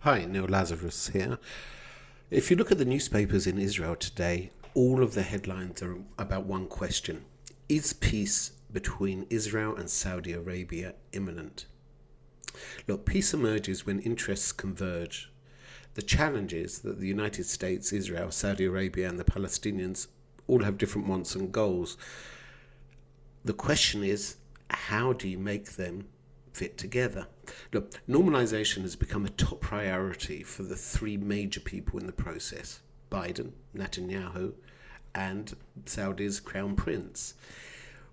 Hi, Neil Lazarus here. If you look at the newspapers in Israel today, all of the headlines are about one question. Is peace between Israel and Saudi Arabia imminent? Look, peace emerges when interests converge. The challenge is that the United States, Israel, Saudi Arabia, and the Palestinians all have different wants and goals. The question is, how do you make them fit together? Look, normalization has become a top priority for the three major people in the process: Biden, Netanyahu, and Saudi's Crown Prince.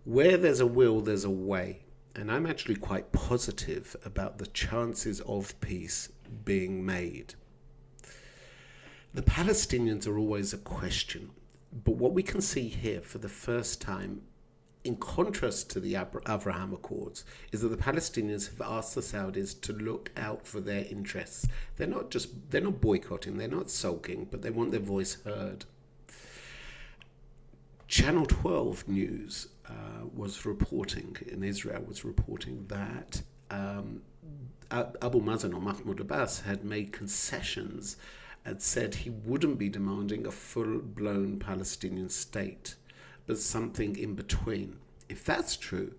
Where there's a will, there's a way. And I'm actually quite positive about the chances of peace being made. The Palestinians are always a question, but what we can see here for the first time, in contrast to the Abraham Accords, is that the Palestinians have asked the Saudis to look out for their interests. They're not boycotting, they're not sulking, but they want their voice heard. Channel 12 News was reporting that Abu Mazen or Mahmoud Abbas had made concessions and said he wouldn't be demanding a full-blown Palestinian state, but something in between. If that's true,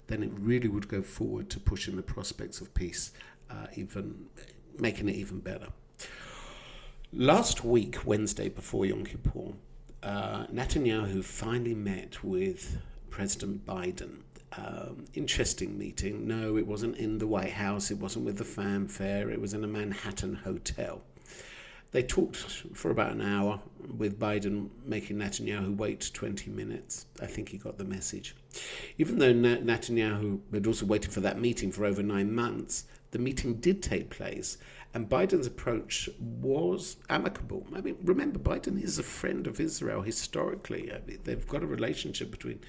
then it really would go forward to pushing the prospects of peace, even making it even better. Last week, Wednesday before Yom Kippur, Netanyahu finally met with President Biden. Interesting meeting. No, it wasn't in the White House. It wasn't with the fanfare. It was in a Manhattan hotel. They talked for about an hour, with Biden making Netanyahu wait 20 minutes. I think he got the message. Even though Netanyahu had also waited for that meeting for over 9 months, the meeting did take place, and Biden's approach was amicable. I mean, remember, Biden is a friend of Israel historically. I mean, they've got a relationship between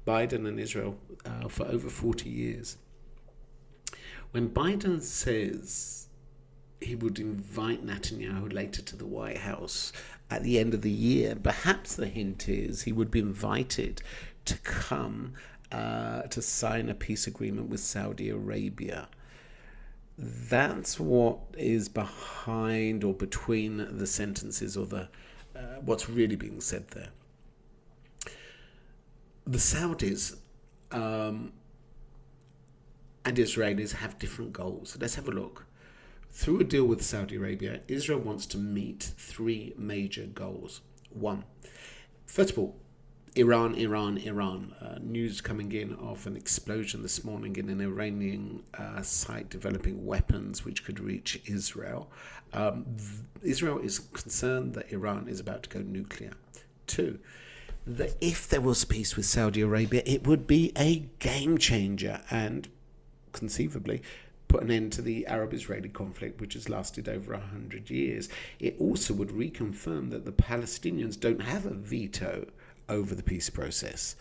Biden and Israel for over 40 years. When Biden says he would invite Netanyahu later to the White House at the end of the year, perhaps the hint is he would be invited to come to sign a peace agreement with Saudi Arabia. That's what is behind or between the sentences, or the what's really being said there. The Saudis and Israelis have different goals. Let's have a look. Through a deal with Saudi Arabia, Israel wants to meet three major goals. One, first of all, Iran. News coming in of an explosion this morning in an Iranian site developing weapons which could reach Israel. Israel is concerned that Iran is about to go nuclear. Two, that if there was peace with Saudi Arabia, it would be a game changer and conceivably put an end to the Arab-Israeli conflict, which has lasted over 100 years. It also would reconfirm that the Palestinians don't have a veto over the peace process.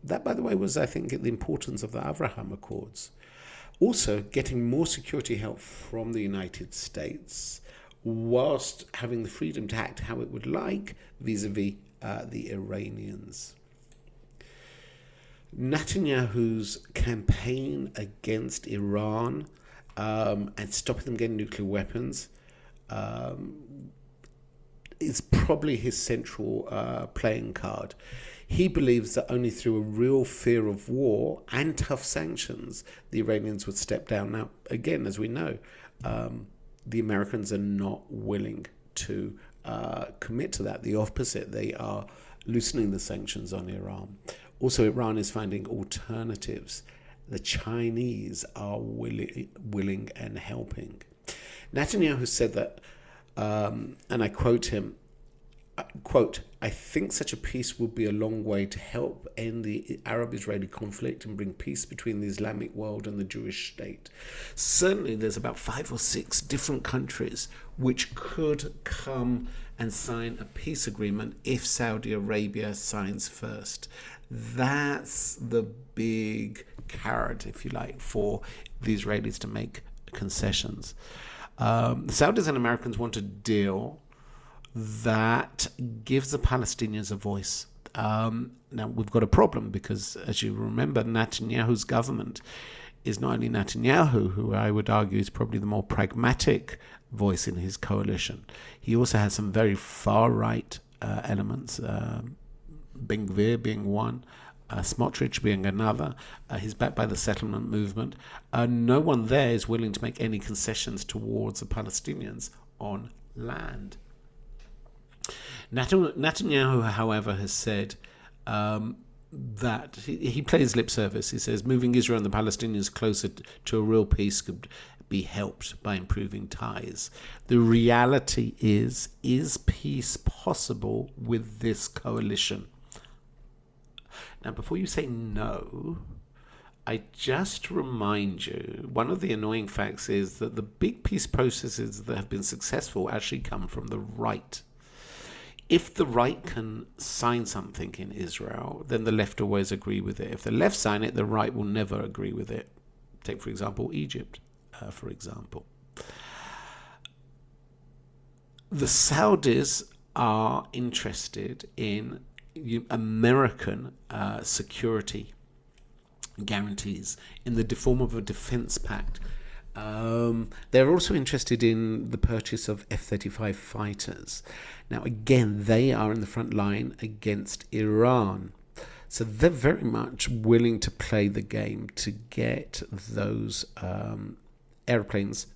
That, by the way, was, I think, the importance of the Abraham Accords. Also, getting more security help from the United States, whilst having the freedom to act how it would like vis-a-vis the Iranians. Netanyahu's campaign against Iran and stopping them getting nuclear weapons is probably his central playing card. He believes that only through a real fear of war and tough sanctions, the Iranians would step down. Now, again, as we know, the Americans are not willing to commit to that. The opposite, they are loosening the sanctions on Iran. Also, Iran is finding alternatives. The Chinese are willing and helping. Netanyahu said that, and I quote him, quote, "I think such a peace would be a long way to help end the Arab-Israeli conflict and bring peace between the Islamic world and the Jewish state." Certainly there's about 5 or 6 different countries which could come and sign a peace agreement if Saudi Arabia signs first. That's the big carrot, if you like, for the Israelis to make concessions. The Saudis and Americans want a deal that gives the Palestinians a voice. Now, we've got a problem because, as you remember, Netanyahu's government is not only Netanyahu, who I would argue is probably the more pragmatic voice in his coalition. He also has some very far-right elements, Ben Gvir being one, Smotrich being another. He's backed by the settlement movement. No one there is willing to make any concessions towards the Palestinians on land. Netanyahu, however, has said that he plays lip service. He says moving Israel and the Palestinians closer to a real peace could be helped by improving ties. The reality is peace possible with this coalition? Now, before you say no, I just remind you, one of the annoying facts is that the big peace processes that have been successful actually come from the right. If the right can sign something in Israel, then the left always agree with it. If the left sign it, the right will never agree with it. Take, for example, Egypt, for example. The Saudis are interested in American security guarantees in the form of a defense pact. They're also interested in the purchase of F-35 fighters. Now, again, they are in the front line against Iran. So they're very much willing to play the game to get those airplanes.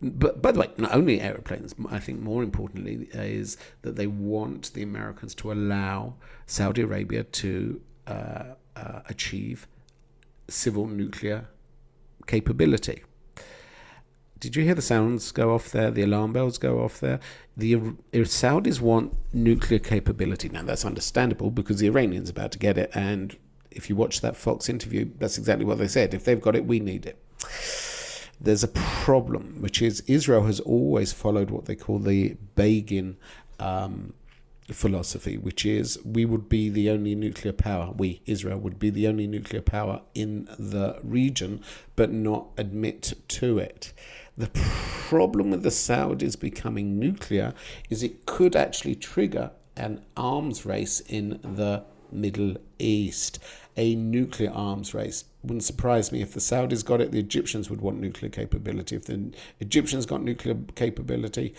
But by the way, not only airplanes, I think more importantly is that they want the Americans to allow Saudi Arabia to achieve civil nuclear capability. Did you hear the sounds go off there? The alarm bells go off there? The Saudis want nuclear capability. Now, that's understandable because the Iranians are about to get it. And if you watch that Fox interview, that's exactly what they said. If they've got it, we need it. There's a problem, which is Israel has always followed what they call the Begin philosophy, which is we would be the only nuclear power, Israel, would be the only nuclear power in the region, but not admit to it. The problem with the Saudis becoming nuclear is it could actually trigger an arms race in the Middle East, a nuclear arms race. Wouldn't surprise me if the Saudis got it, the Egyptians would want nuclear capability. If the Egyptians got nuclear capability,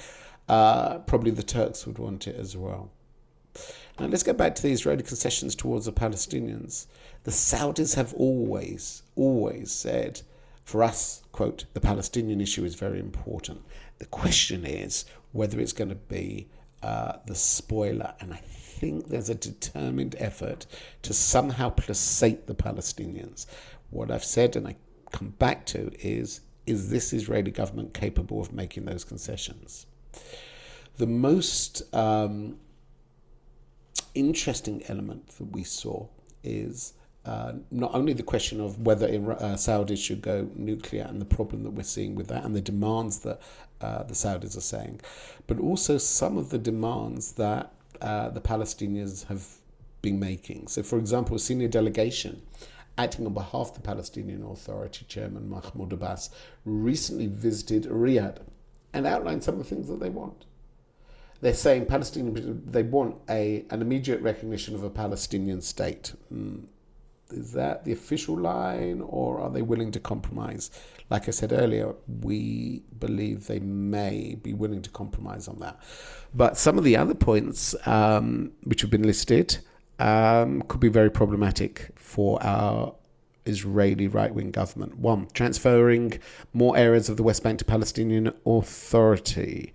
probably the Turks would want it as well. Now let's go back to the Israeli concessions towards the Palestinians. The Saudis have always said, for us, quote, the Palestinian issue is very important. The question is whether it's going to be the spoiler. And I think there's a determined effort to somehow placate the Palestinians. What I've said, and I come back to, is this Israeli government capable of making those concessions? The most interesting element that we saw is not only the question of whether Saudis should go nuclear and the problem that we're seeing with that and the demands that the Saudis are saying, but also some of the demands that the Palestinians have been making. So, for example, a senior delegation acting on behalf of the Palestinian Authority Chairman Mahmoud Abbas recently visited Riyadh and outlined some of the things that they want. They're saying they want an immediate recognition of a Palestinian state. Is that the official line, or are they willing to compromise? Like I said earlier, we believe they may be willing to compromise on that. But some of the other points which have been listed could be very problematic for our Israeli right-wing government. One, transferring more areas of the West Bank to Palestinian Authority.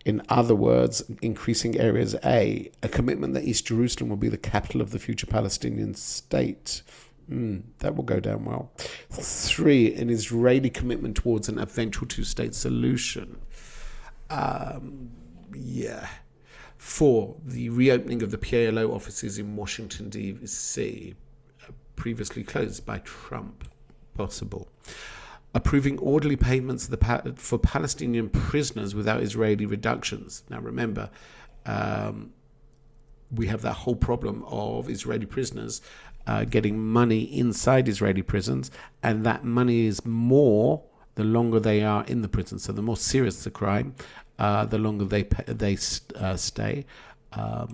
In other words, increasing areas A, a commitment that East Jerusalem will be the capital of the future Palestinian state. That will go down well. 3, an Israeli commitment towards an eventual two-state solution. 4, the reopening of the PLO offices in Washington, D.C., previously closed by Trump, possible. Approving orderly payments for Palestinian prisoners without Israeli reductions. Now remember, we have that whole problem of Israeli prisoners getting money inside Israeli prisons, and that money is more the longer they are in the prison. So the more serious the crime, the longer they stay.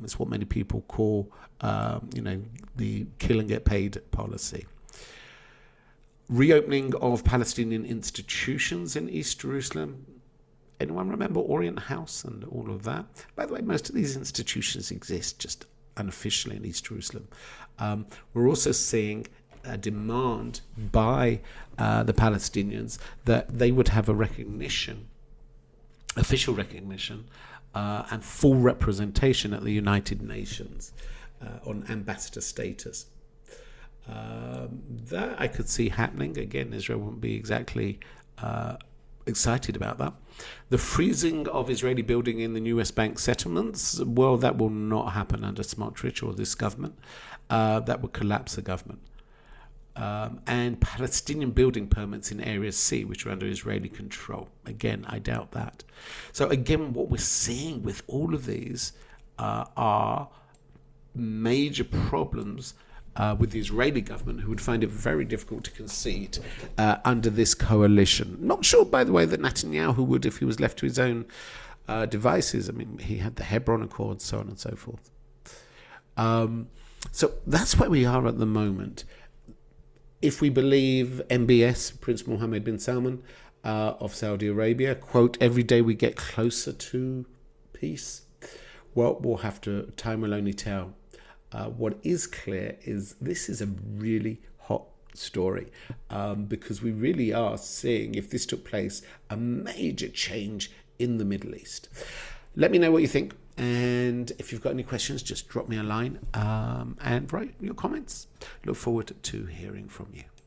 It's what many people call, the kill and get paid policy. Reopening of Palestinian institutions in East Jerusalem. Anyone remember Orient House and all of that? By the way, most of these institutions exist just unofficially in East Jerusalem. We're also seeing a demand by the Palestinians that they would have a recognition, official recognition, and full representation at the United Nations on ambassador status. That I could see happening. Again, Israel wouldn't be exactly excited about that. The freezing of Israeli building in the new West Bank settlements, well, that will not happen under Smotrich or this government. That would collapse the government. And Palestinian building permits in Area C, which are under Israeli control. Again, I doubt that. So again, what we're seeing with all of these are major problems with the Israeli government, who would find it very difficult to concede under this coalition. Not sure, by the way, that Netanyahu would if he was left to his own devices. I mean, he had the Hebron Accords, so on and so forth. So that's where we are at the moment. If we believe MBS, Prince Mohammed bin Salman of Saudi Arabia, quote, every day we get closer to peace, well, time will only tell. What is clear is this is a really hot story because we really are seeing, if this took place, a major change in the Middle East. Let me know what you think. And if you've got any questions, just drop me a line and write your comments. Look forward to hearing from you.